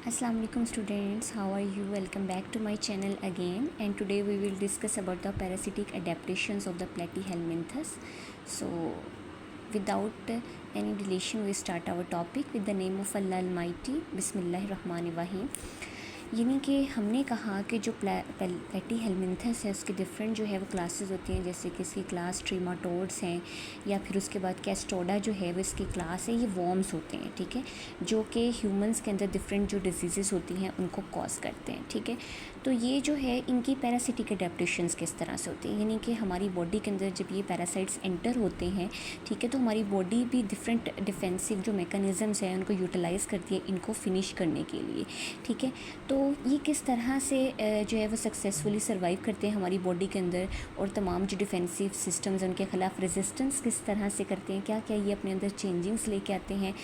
Assalamu alaikum students, how are you? Welcome back to my channel again, and today we will discuss about the parasitic adaptations of the platyhelminthes. So without any dilation we start our topic with the name of Allah Almighty. Bismillahirrahmanirrahim. यानी कि हमने कहा कि जो Platyhelminthes है उसके different जो है वो क्लासेस होती हैं, जैसे कि इसकी क्लास ट्रीमाटोड्स हैं या फिर उसके बाद कैस्टोडा जो है वो इसकी क्लास है, ये वॉर्म्स होते हैं, ठीक है, जो कि ह्यूमंस के अंदर डिफरेंट जो डिजीज़ होती हैं उनको कॉज करते हैं, ठीक है। तो ये जो है इनकी पैरासिटिक अडेप्टेशंस किस तरह से होती हैं, यानी कि हमारी बॉडी के अंदर जब ये पैरासाइट्स एंटर होते हैं, ठीक है, तो हमारी बॉडी भी डिफरेंट डिफेंसिव जो मैकेनिज़म्स हैं उनको यूटिलाइज़ करती है इनको फिनिश करने के लिए, ठीक है। तो ये किस तरह से जो है वो सक्सेसफुली सर्वाइव करते हैं हमारी बॉडी के अंदर, और तमाम जो डिफेंसिव सिस्टम्स हैं उनके ख़िलाफ़ रेजिस्टेंस किस तरह से करते हैं, क्या क्या ये अपने अंदर चेंजिंग्स लेके आते हैं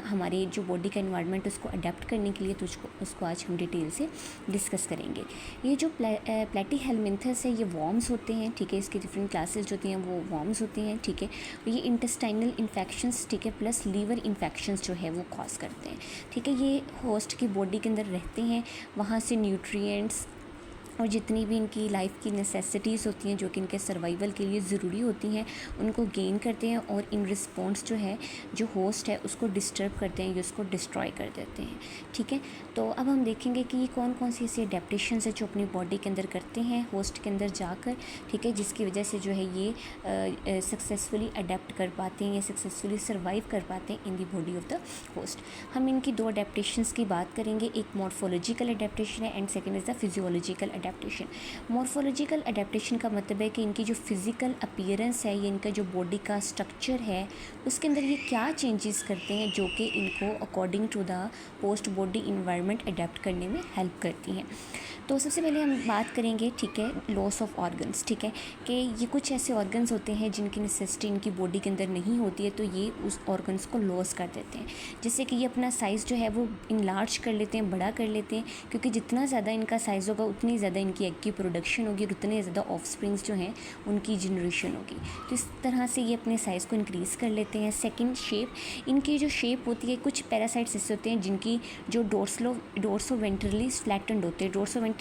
हमारे जो बॉडी का एनवायरनमेंट उसको अडेप्ट करने के लिए, तो उसको आज हम डिटेल से डिस्कस करेंगे। ये जो प्लेटीहेल्मिन्थस है ये वॉर्म्स होते हैं, ठीक है, इसकी डिफरेंट क्लासेस जो होती हैं वो वॉर्म्स होती हैं, ठीक है। ये इंटेस्टाइनल इन्फेक्शंस, ठीक है, प्लस लीवर इन्फेक्शंस जो है वो कॉज करते हैं, ठीक है। ये होस्ट की बॉडी के अंदर रहते हैं, वहाँ से न्यूट्रिएंट्स और जितनी भी इनकी लाइफ की नेसेसिटीज़ होती हैं जो कि इनके सर्वाइवल के लिए ज़रूरी होती हैं उनको गेन करते हैं, और इन रिस्पॉन्स जो है जो होस्ट है उसको डिस्टर्ब करते हैं या उसको डिस्ट्रॉय कर देते हैं, ठीक है। तो अब हम देखेंगे कि ये कौन कौन सी ऐसी अडेप्टेशंस है जो अपनी बॉडी के अंदर करते हैं होस्ट के अंदर जाकर, ठीक है, जिसकी वजह से जो है ये सक्सेसफुली अडेप्ट कर पाते हैं या सक्सेसफुली सर्वाइव कर पाते हैं in the body of the host. हम इनकी दो अडेप्टेशंस की बात करेंगे, एक मॉर्फोलॉजिकल अडेप्टेशन है and second is the physiological adaptation. Morphological adaptation का मतलब है कि इनकी जो फिज़िकल अपीयरेंस है, ये इनका जो बॉडी का स्ट्रक्चर है उसके अंदर ये क्या चेंजेस करते हैं जो कि इनको according to the post body environment adapt करने में हेल्प करती हैं। तो सबसे पहले हम बात करेंगे, ठीक है, लॉस ऑफ ऑर्गन्स, ठीक है, कि ये कुछ ऐसे ऑर्गन्स होते हैं जिनकी नेसेसिटी इनकी बॉडी के अंदर नहीं होती है, तो ये उस ऑर्गन्स को लॉस कर देते हैं। जैसे कि ये अपना साइज़ जो है वो इनलार्ज कर लेते हैं, बड़ा कर लेते हैं, क्योंकि जितना ज़्यादा इनका साइज़ होगा उतनी ज़्यादा इनकी एग की प्रोडक्शन होगी और उतने ज़्यादा ऑफस्प्रिंग्स जो हैं उनकी जनरेशन होगी। तो इस तरह से ये अपने साइज़ को इंक्रीज़ कर लेते हैं। सेकेंड, शेप, इनकी जो शेप होती है, कुछ पैरासाइट्स ऐसे होते हैं जिनकी जो डोर्सो वेंट्रली फ्लैटेंड होते हैं। डोर्सो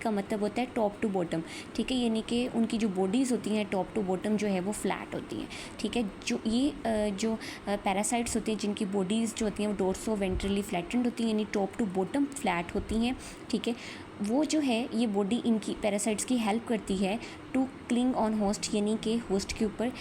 का मतलब होता है टॉप टू बॉटम, ठीक है, यानी कि उनकी जो बॉडीज़ होती हैं टॉप टू बॉटम जो है वो फ्लैट होती हैं, ठीक है। जो ये जो पैरासाइट्स होती हैं जिनकी बॉडीज़ जो होती हैं वो डोर्सो वेंट्रली फ्लैटेंड होती हैं, यानी टॉप टू बॉटम फ्लैट होती हैं, ठीक है। वो जो है ये बॉडी इनकी पैरासाइट्स की हेल्प करती है टू क्लिंग ऑन होस्ट, यानी कि होस्ट के ऊपर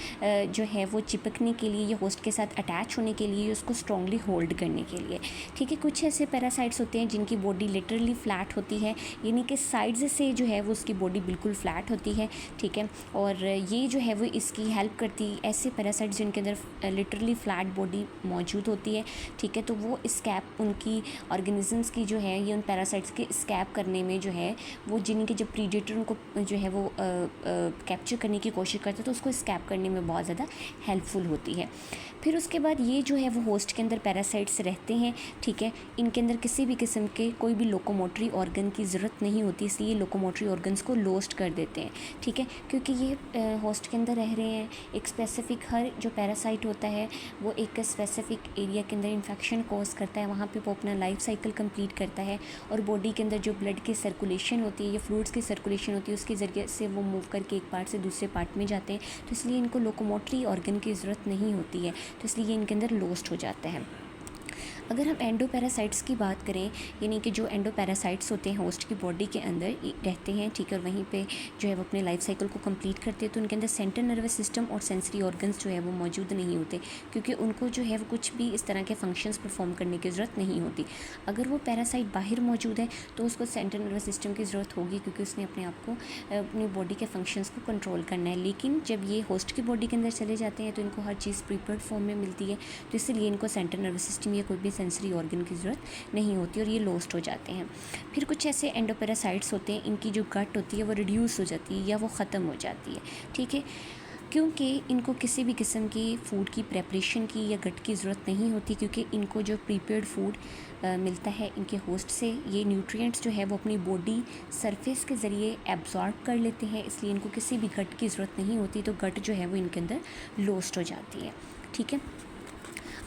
जो है वो चिपकने के लिए या होस्ट के साथ अटैच होने के लिए, उसको स्ट्रॉन्गली होल्ड करने के लिए, ठीक है। कुछ ऐसे पैरासाइट्स होते हैं जिनकी बॉडी लिटरली फ्लैट होती है, यानी कि साइड्स से जो है वो उसकी बॉडी बिल्कुल फ्लैट होती है, ठीक है, और ये जो है वो इसकी हेल्प करती है। ऐसे पैरासाइट्स जिनके अंदर लिटरली फ्लैट बॉडी मौजूद होती है, ठीक है, तो वो स्कैप उनकी ऑर्गेनिजम्स की जो है ये उन पैरासाइट्स के स्कैप करने में जो है वो जिनके जब प्रीडेटर उनको जो है वो कैप्चर करने की कोशिश करते हैं तो उसको स्कैप करने में बहुत ज़्यादा हेल्पफुल होती है। फिर उसके बाद ये जो है वो होस्ट के अंदर पैरासाइट्स रहते हैं, ठीक है, इनके अंदर किसी भी किस्म के कोई भी लोकोमोटरी ऑर्गन की ज़रूरत नहीं होती, इसलिए लोकोमोटरी ऑर्गन्स को लोस्ट कर देते हैं, ठीक है, क्योंकि ये होस्ट के अंदर रह रहे हैं। एक स्पेसिफिक हर जो पैरासाइट होता है वो एक स्पेसिफिक एरिया के अंदर इन्फेक्शन कॉज करता है, वहाँ पे वो अपना लाइफ साइकिल कंप्लीट करता है, और बॉडी के अंदर जो ब्लड की सर्कुलेशन होती है या फ्लूइड्स की सर्कुलेशन होती है उसके ज़रिए से वो मूव करके एक पार्ट से दूसरे पार्ट में जाते हैं, तो इसलिए इनको लोकोमोटरी ऑर्गन की ज़रूरत नहीं होती है, तो इसलिए इनके अंदर लोस्ट हो जाता है। अगर हम एंडोपैरासाइट्स की बात करें, यानी कि जो एंडोपैरासाइट्स होते हैं होस्ट की बॉडी के अंदर रहते हैं, ठीक है, और वहीं पे जो है वो अपने लाइफ साइकिल को कंप्लीट करते हैं, तो उनके अंदर सेंट्रल नर्वस सिस्टम और सेंसरी ऑर्गन्स जो है वो मौजूद नहीं होते, क्योंकि उनको जो है वो कुछ भी इस तरह के फंक्शंस परफॉर्म करने की ज़रूरत नहीं होती। अगर वो पैरासाइट बाहर मौजूद है तो उसको सेंट्रल नर्वस सिस्टम की ज़रूरत होगी, क्योंकि उसने अपने आप को अपनी बॉडी के फंक्शंस को कंट्रोल करना है। लेकिन जब ये होस्ट की बॉडी के अंदर चले जाते हैं तो इनको हर चीज़ प्रीपेयर्ड फॉर्म में मिलती है, तो इसलिए इनको सेंट्रल नर्वस सिस्टम या कोई भी सेंसरी ऑर्गन की ज़रूरत नहीं होती और ये लॉस्ट हो जाते हैं। फिर कुछ ऐसे एंडोपैरासाइट्स होते हैं, इनकी जो गट होती है वो रिड्यूस हो जाती है या वो ख़त्म हो जाती है, ठीक है, क्योंकि इनको किसी भी किस्म की फ़ूड की प्रेपरेशन की या गट की ज़रूरत नहीं होती, क्योंकि इनको जो प्रीपेयर्ड फूड मिलता है इनके होस्ट से, ये न्यूट्रिएंट्स जो है वो अपनी बॉडी सरफेस के ज़रिए एब्जॉर्ब कर लेते हैं, इसलिए इनको किसी भी गट की ज़रूरत नहीं होती, तो गट जो है वो इनके अंदर लॉस्ट हो जाती है, ठीक है।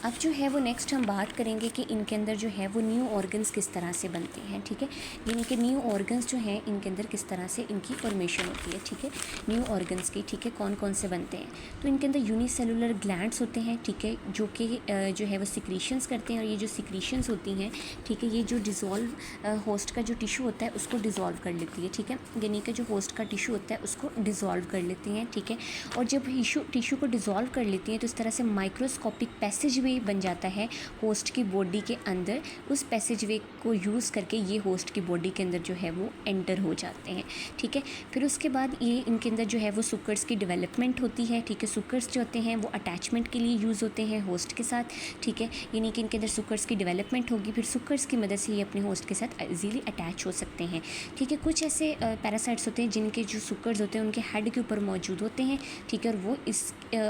अब जो है वो नेक्स्ट हम बात करेंगे कि इनके अंदर जो है वो न्यू ऑर्गन्स किस तरह से बनते हैं, ठीक है। यानी कि न्यू ऑर्गन्स जो हैं इनके अंदर किस तरह से इनकी फॉर्मेशन होती है, ठीक है, न्यू ऑर्गन्स की, ठीक है, कौन कौन से बनते हैं। तो इनके अंदर यूनिसेलुलर ग्लैंड्स होते हैं, ठीक है, जो कि जो है वो सिक्रीशंस करते हैं, और ये जो सिक्रीशंस होती हैं, ठीक है, ये जो डिज़ोल्व होस्ट का जो टिशू होता है उसको डिज़ोल्व कर लेती है, ठीक है, यानी कि जो होस्ट का टिशू होता है उसको डिज़ोल्व कर लेती हैं, ठीक है। और जब टिशू को डिज़ोल्व कर लेती हैं तो इस तरह से माइक्रोस्कोपिक पैसेज वे बन जाता है होस्ट की बॉडी के अंदर। उस पैसेज वे को यूज़ करके ये होस्ट की बॉडी के अंदर जो है वो एंटर हो जाते हैं, ठीक है। फिर उसके बाद ये इनके अंदर जो है वो सुकर्स की डेवलपमेंट होती है, ठीक है। सुकर्स जो होते हैं वो अटैचमेंट के लिए यूज़ होते हैं होस्ट के साथ, ठीक है, यानी कि इनके अंदर सुकर्स की डेवलपमेंट होगी, फिर सुकर्स की मदद से ये अपने होस्ट के साथ ईजीली अटैच हो सकते हैं, ठीक है। कुछ ऐसे पैरासाइट्स होते हैं जिनके जो सुकर्स होते हैं उनके हेड के ऊपर मौजूद होते हैं, ठीक है, और वो इस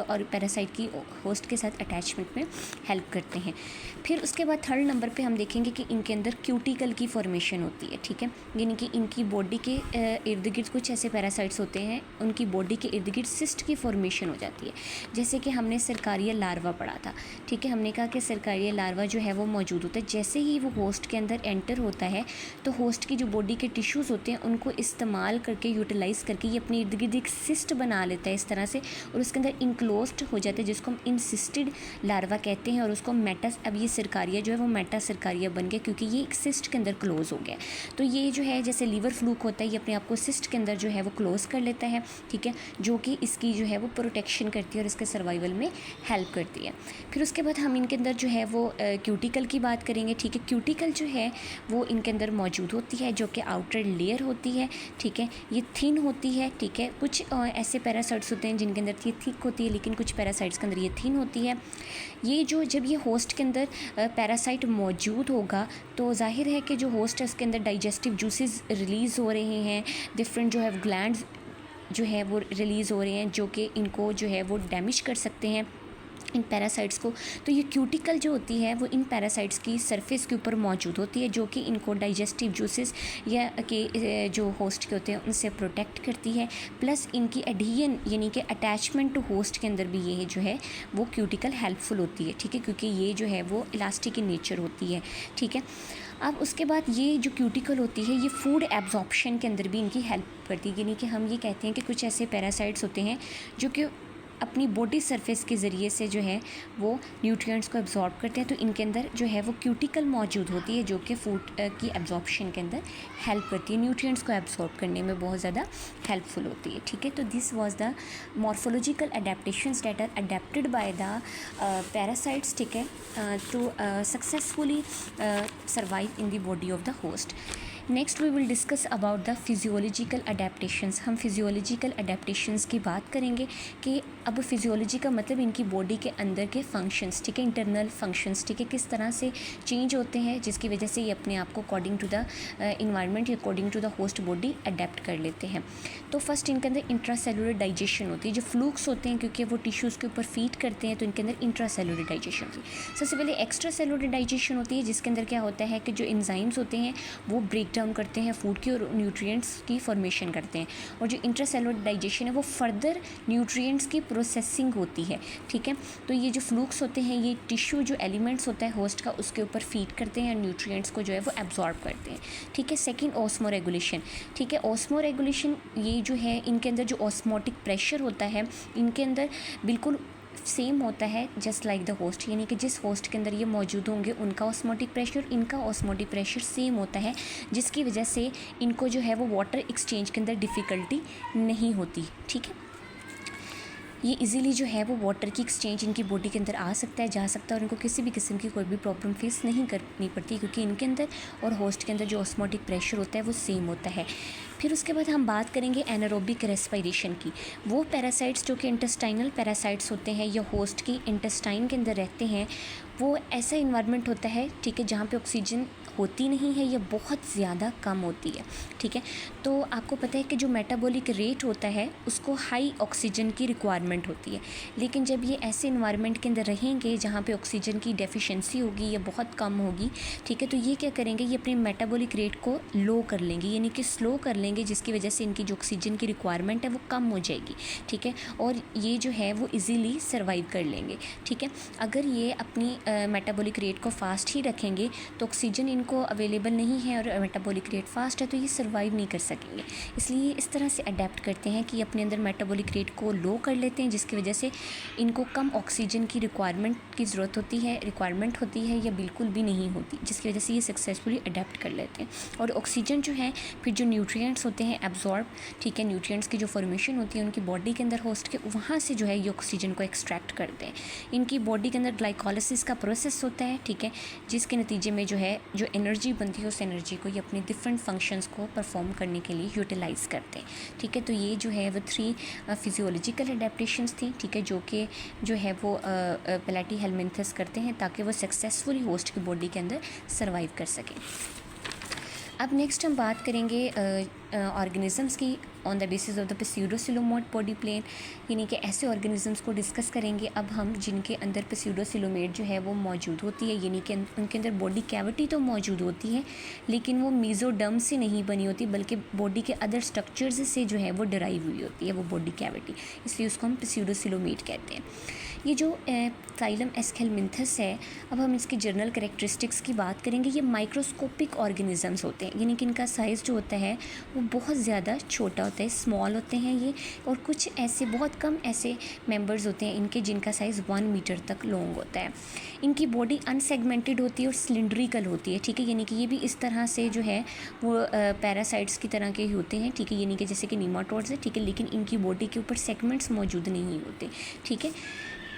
और पैरासाइट की होस्ट के साथ अटैचमेंट में हेल्प करते हैं। फिर उसके बाद थर्ड नंबर पे हम देखेंगे कि इनके अंदर क्यूटिकल की फॉर्मेशन होती है, ठीक है, यानी कि इनकी बॉडी के इर्द गिर्द कुछ ऐसे पैरासाइट्स होते हैं, उनकी बॉडी के इर्द गिर्द सिस्ट की फॉर्मेशन हो जाती है। जैसे कि हमने सरकारिया लार्वा पढ़ा था, ठीक है, हमने कहा कि सरकारिया लार्वा जो है वो मौजूद होता है। जैसे ही वो होस्ट के अंदर एंटर होता है तो होस्ट की जो बॉडी के टिश्यूज़ होते हैं उनको इस्तेमाल करके, यूटिलाइज़ करके ये अपने इर्द गिर्द एक सिस्ट बना लेता है इस तरह से, और उसके अंदर इनक्लोज्ड हो जाता है, जिसको हम इंसिस्टेड लार्वा कहते हैं। और उसको अब ये सरकारिया जो है वो मेटा सरकारिया बन गया क्योंकि ये एक सिस्ट के अंदर क्लोज हो गया। तो ये जो है जैसे लीवर फ्लूक होता है, ये अपने आप को सिस्ट के अंदर जो है वो क्लोज कर लेता है, ठीक है, जो कि इसकी जो है वो प्रोटेक्शन करती है और इसके सर्वाइवल में हेल्प करती है। फिर उसके बाद हम इनके अंदर जो है वो क्यूटिकल की बात करेंगे, ठीक है। क्यूटिकल जो है वो इनके अंदर मौजूद होती है, जो कि आउटर लेयर होती है, ठीक है, ये थिन होती है, ठीक है। कुछ ऐसे पैरासाइट्स होते हैं जिनके अंदर ये थिक होती है, लेकिन कुछ पैरासाइट्स के अंदर ये थिन होती है। ये जो जब ये होस्ट के अंदर पैरासाइट मौजूद होगा तो जाहिर है कि जो होस्ट है उसके अंदर डाइजेस्टिव जूसेस रिलीज़ हो रहे हैं, डिफरेंट जो है ग्लैंड्स जो है वो रिलीज़ हो रहे हैं, जो कि इनको जो है वो डैमेज कर सकते हैं इन पैरासाइट्स को। तो ये क्यूटिकल जो होती है वो इन पैरासाइट्स की सरफेस के ऊपर मौजूद होती है, जो कि इनको डाइजेस्टिव जूसेस या के जो होस्ट के होते हैं उनसे प्रोटेक्ट करती है। प्लस इनकी एडहियन यानी कि अटैचमेंट टू होस्ट के अंदर भी ये जो है वो क्यूटिकल हेल्पफुल होती है, ठीक है, क्योंकि ये जो है वो इलास्टिक इन नेचर होती है, ठीक है। अब उसके बाद ये जो क्यूटिकल होती है ये फूड एब्जॉर्प्शन के अंदर भी इनकी हेल्प करती है, यानी कि हम ये कहते हैं कि कुछ ऐसे पैरासाइट्स होते हैं जो कि अपनी बॉडी सरफेस के ज़रिए से जो है वो न्यूट्रिएंट्स को एब्जॉर्ब करते हैं। तो इनके अंदर जो है वो क्यूटिकल मौजूद होती है, जो कि फूड की एब्जॉर्प्शन के अंदर हेल्प करती है, न्यूट्रिएंट्स को एब्जॉर्ब करने में बहुत ज़्यादा हेल्पफुल होती है, ठीक है। तो this was the morphological adaptations that are adapted by the parasites, ठीक है, to successfully survive in the body of the host. Next we will discuss about the physiological adaptations. हम फिजियोलॉजिकल अडेप्टेशंस की बात करेंगे कि अब फिजियोलॉजी का मतलब इनकी बॉडी के अंदर के फंक्शंस, ठीक है, इंटरनल फंक्शंस, ठीक है, किस तरह से चेंज होते हैं जिसकी वजह से ये अपने आप को अकॉर्डिंग टू द इन्वायरमेंट या according to the host body adapt कर लेते हैं। तो फर्स्ट इनके अंदर इंट्रासेलुलर डाइजेशन होती है, जो फ्लूक्स होते हैं क्योंकि वो टिश्यूज़ के ऊपर फीड करते हैं तो इनके अंदर इंट्रासेलुलर डाइजेशन होती है। सबसे पहले एक्स्ट्रा सेलुलर डाइजेशन होती है, जिसके अंदर क्या होता है कि जो एंजाइम्स होते हैं वो ब्रेक डाउन करते हैं फूड की और न्यूट्रिएंट्स की फॉर्मेशन करते हैं। और जो इंट्रासेलुलर डाइजेशन है वो फर्दर न्यूट्रिएंट्स की प्रोसेसिंग होती है, ठीक है। तो ये जो फ्लूक्स होते हैं ये टिश्यू जो एलिमेंट्स होता है होस्ट का उसके ऊपर फीड करते हैं और न्यूट्रिएंट्स को जो है वो एब्जॉर्ब करते हैं, ठीक है। सेकंड ऑस्मो रेगुलेशन, ठीक है, ऑस्मो रेगुलेशन ये जो है इनके अंदर जो ऑस्मोटिक प्रेशर होता है इनके अंदर बिल्कुल सेम होता है जस्ट लाइक द होस्ट, यानी कि जिस होस्ट के अंदर ये मौजूद होंगे उनका ऑस्मोटिक प्रेशर इनका ऑस्मोटिक प्रेशर सेम होता है, जिसकी वजह से इनको जो है वो वाटर एक्सचेंज के अंदर डिफ़िकल्टी नहीं होती, ठीक है। ये इजीली जो है वो वाटर की एक्सचेंज इनकी बॉडी के अंदर आ सकता है, जा सकता है और इनको किसी भी किस्म की कोई भी प्रॉब्लम फेस नहीं करनी पड़ती क्योंकि इनके अंदर और होस्ट के अंदर जो ऑस्मोटिक प्रेशर होता है वो सेम होता है। फिर उसके बाद हम बात करेंगे एनारोबिक रेस्पिरेशन की। वो पैरासाइट्स जो कि इंटेस्टाइनल पैरासाइट्स होते हैं या होस्ट की इंटेस्टाइन के अंदर रहते हैं वो ऐसा इन्वायरमेंट होता है, ठीक है, जहाँ पे ऑक्सीजन होती नहीं है या बहुत ज़्यादा कम होती है, ठीक है। तो आपको पता है कि जो मेटाबॉलिक रेट होता है उसको हाई ऑक्सीजन की रिक्वायरमेंट होती है, लेकिन जब ये ऐसे इन्वायरमेंट के अंदर रहेंगे जहाँ पे ऑक्सीजन की डेफिशिएंसी होगी या बहुत कम होगी, ठीक है, तो ये क्या करेंगे, ये अपने मेटाबॉलिक रेट को लो कर लेंगे, यानी कि स्लो कर लेंगे, जिसकी वजह से इनकी जो ऑक्सीजन की रिक्वायरमेंट है वो कम हो जाएगी, ठीक है, और ये जो है वो ईज़िली सर्वाइव कर लेंगे, ठीक है। अगर ये अपनी मेटाबॉलिक रेट को फास्ट ही रखेंगे तो ऑक्सीजन इनको अवेलेबल नहीं है और मेटाबॉलिक रेट फास्ट है तो ये सर्वाइव नहीं कर सकेंगे। इसलिए इस तरह से अडेप्ट करते हैं कि अपने अंदर मेटाबॉलिक रेट को लो कर लेते हैं, जिसकी वजह से इनको कम ऑक्सीजन की रिक्वायरमेंट की ज़रूरत होती है या बिल्कुल भी नहीं होती, जिसकी वजह से ये सक्सेसफुली अडेप्ट कर लेते हैं। और ऑक्सीजन जो है फिर जो न्यूट्रिएंट्स होते हैं एब्जॉर्ब, ठीक है, न्यूट्रिएंट्स की जो फॉर्मेशन होती है उनकी बॉडी के अंदर होस्ट के, वहाँ से जो है ये ऑक्सीजन को एक्सट्रैक्ट करते हैं। इनकी बॉडी के अंदर ग्लाइकोलिसिस का प्रोसेस होता है, ठीक है, जिसके नतीजे में जो है जो एनर्जी बनती है उस एनर्जी को ये अपने डिफरेंट फंक्शंस को परफॉर्म करने के लिए यूटिलाइज़ करते हैं, ठीक है। तो ये जो है वो 3 फिजियोलॉजिकल अडेप्टेशंस थी, ठीक है, जो है वो प्लैटीहेलमिन्थस करते हैं ताकि वो सक्सेसफुली होस्ट की बॉडी के अंदर सर्वाइव कर सकें। अब नेक्स्ट हम बात करेंगे ऑर्गेनिजम्स की on the basis of the pseudocoelomate body plan, यानी कि ऐसे ऑर्गेनिजम्स को डिस्कस करेंगे अब हम जिनके अंदर प्स्यूडोसिलोमेट जो है वो मौजूद होती है, यानी कि उनके अंदर बॉडी कैविटी तो मौजूद होती है लेकिन वो मीजोडर्म से नहीं बनी होती, बल्कि बॉडी के अदर स्ट्रक्चर्स से जो है वो डराइव हुई होती है वो बॉडी कैविटी, इसलिए उसको हम प्स्यूडोसिलोमेट कहते हैं। ये जो फाइलम एस्केलमिन्थस है, अब हम इसकी जनरल कैरेक्टरिस्टिक्स की बात करेंगे। ये माइक्रोस्कोपिक ऑर्गेनिजम्स होते हैं, यानी कि इनका साइज़ जो होता है वो बहुत ज़्यादा छोटा होता है, स्मॉल होते हैं ये, और कुछ ऐसे बहुत कम ऐसे मेंबर्स होते हैं इनके जिनका साइज़ 1 मीटर तक लॉन्ग होता है। इनकी बॉडी अनसेगमेंटेड होती है और सिलिंड्रिकल होती है, ठीक है, यानी कि ये भी इस तरह से जो है वो पैरासाइट्स की तरह के ही होते हैं, ठीक है, यानी कि जैसे कि नीमाटोड्स है, ठीक है, लेकिन इनकी बॉडी के ऊपर सेगमेंट्स मौजूद नहीं होते, ठीक है।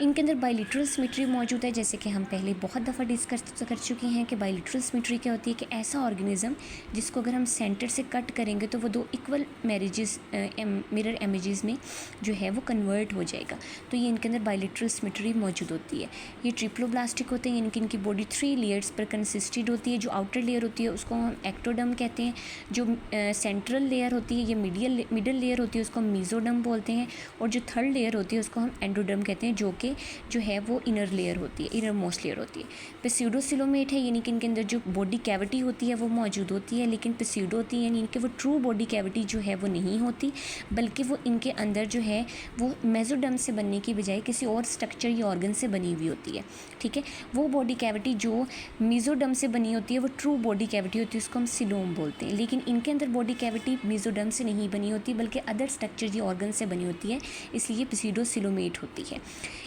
इनके अंदर बायलिटरल सिमेट्री मौजूद है, जैसे कि हम पहले बहुत दफ़ा डिस्कस कर चुके हैं कि बायलिटरल सिमेट्री क्या होती है, कि ऐसा ऑर्गेनिज्म जिसको अगर हम सेंटर से कट करेंगे तो वो 2 इक्वल मिरर इमेजेस में जो है वो कन्वर्ट हो जाएगा, तो ये इनके अंदर बायलिटरल सिमेट्री मौजूद होती है। ये ट्रिप्लोब्लास्टिक होते हैं, यानी कि इनकी बॉडी 3 लेयर्स पर कंसिस्टेड होती है। जो आउटर लेयर होती है उसको हम एक्टोडर्म कहते हैं, जो सेंट्रल लेयर होती है ये मिडल लेयर होती है उसको हम मीजोडर्म बोलते हैं, और जो थर्ड लेयर होती है उसको हम एंडोडर्म कहते हैं, जो है वो इनर लेयर होती है, इनर मोस्ट लेयर होती है। प्स्यूडोसिलोमेट है, यानी कि इनके अंदर जो बॉडी कैविटी होती है वो मौजूद होती है, लेकिन प्स्यूडो होती है यानी इनके वो ट्रू बॉडी कैविटी जो है वो नहीं होती, बल्कि वो इनके अंदर जो है वो मेसोडर्म से बनने की बजाय किसी और स्ट्रक्चर या ऑर्गन से बनी हुई होती है, ठीक है। वो बॉडी कैविटी जो मेसोडर्म से बनी होती है वो ट्रू बॉडी कैविटी होती है, उसको हम सिलोम बोलते हैं, लेकिन इनके अंदर बॉडी कैविटी मेसोडर्म से नहीं बनी होती बल्कि अदर स्ट्रक्चर या ऑर्गन से बनी होती है, इसलिए प्स्यूडोसिलोमेट होती है।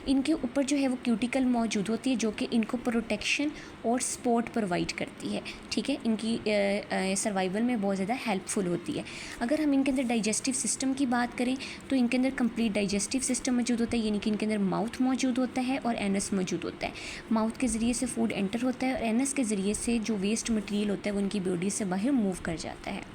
इनके ऊपर जो है वो क्यूटिकल मौजूद होती है जो कि इनको प्रोटेक्शन और सपोर्ट प्रोवाइड करती है, ठीक है, इनकी सर्वाइवल में बहुत ज़्यादा हेल्पफुल होती है। अगर हम इनके अंदर डाइजेस्टिव सिस्टम की बात करें तो इनके अंदर कंप्लीट डाइजेस्टिव सिस्टम मौजूद होता है, यानी कि इनके अंदर माउथ मौजूद होता है और एनस मौजूद होता है। माउथ के ज़रिए से फूड एंटर होता है और एनस के ज़रिए से जो वेस्ट मटेरियल होता है वो उनकी बॉडी से बाहर मूव कर जाता है।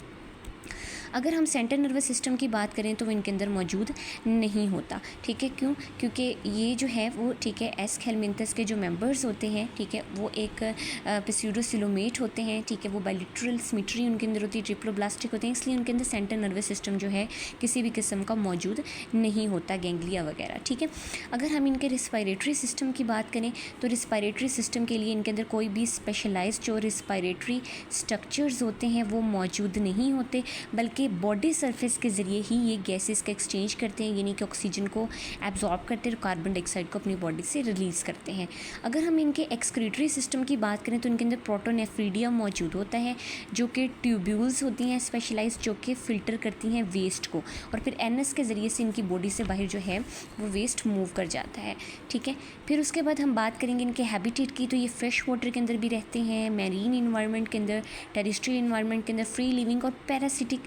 अगर हम सेंट्रल नर्वस सिस्टम की बात करें तो वो इनके अंदर मौजूद नहीं होता, ठीक है, क्यों? क्योंकि ये जो है वो, ठीक है, एस्केलमिन्थस के जो मेंबर्स होते हैं, ठीक है, वो एक प्स्यूडोसिलोमेट होते हैं, ठीक है, वो बायलिटरल सिमेट्री उनके अंदर होती है, ट्रिप्लोब्लास्टिक होते हैं, इसलिए उनके अंदर सेंट्रल नर्वस सिस्टम जो है किसी भी किस्म का मौजूद नहीं होता, गैंग्लिया वगैरह, ठीक है। अगर हम इनके रिस्पायरेटरी सिस्टम की बात करें तो रिस्पायरेटरी सिस्टम के लिए इनके अंदर कोई भी स्पेशलाइज्ड जो रिस्पायरेटरी स्ट्रक्चर्स होते हैं वो मौजूद नहीं होते, बल्कि बॉडी सरफेस के ज़रिए ही ये गैसेस का एक्सचेंज करते हैं, यानी कि ऑक्सीजन को एब्जॉर्ब करते हैं और कार्बन डाइऑक्साइड को अपनी बॉडी से रिलीज़ करते हैं। अगर हम इनके एक्सक्रीटरी सिस्टम की बात करें तो इनके अंदर प्रोटोनेफ्रीडिया मौजूद होता है जो कि ट्यूब्यूल्स होती हैं स्पेशलाइज, जो कि फ़िल्टर करती हैं वेस्ट को, और फिर एनएस के ज़रिए से इनकी बॉडी से बाहर जो है वो वेस्ट मूव कर जाता है, ठीक है। फिर उसके बाद हम बात करेंगे इनके हैबिटेट की, तो ये फ्रेश वाटर के अंदर भी रहते हैं, मैरीन इन्वायरमेंट के अंदर, टेरेस्ट्रियल इन्वायरमेंट के अंदर, फ्री लिविंग और पैरासिटिक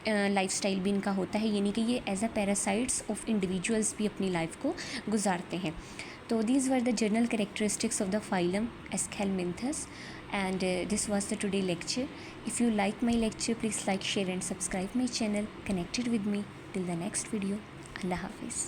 लाइफस्टाइल भी इनका होता है, यानी कि ये as a parasites of individuals भी अपनी लाइफ को गुजारते हैं। तो these were the general characteristics of the phylum Aschelminthes and this was the today lecture. If you like my lecture, please like, share and subscribe my channel. Connected with me till the next video. Allah Hafiz.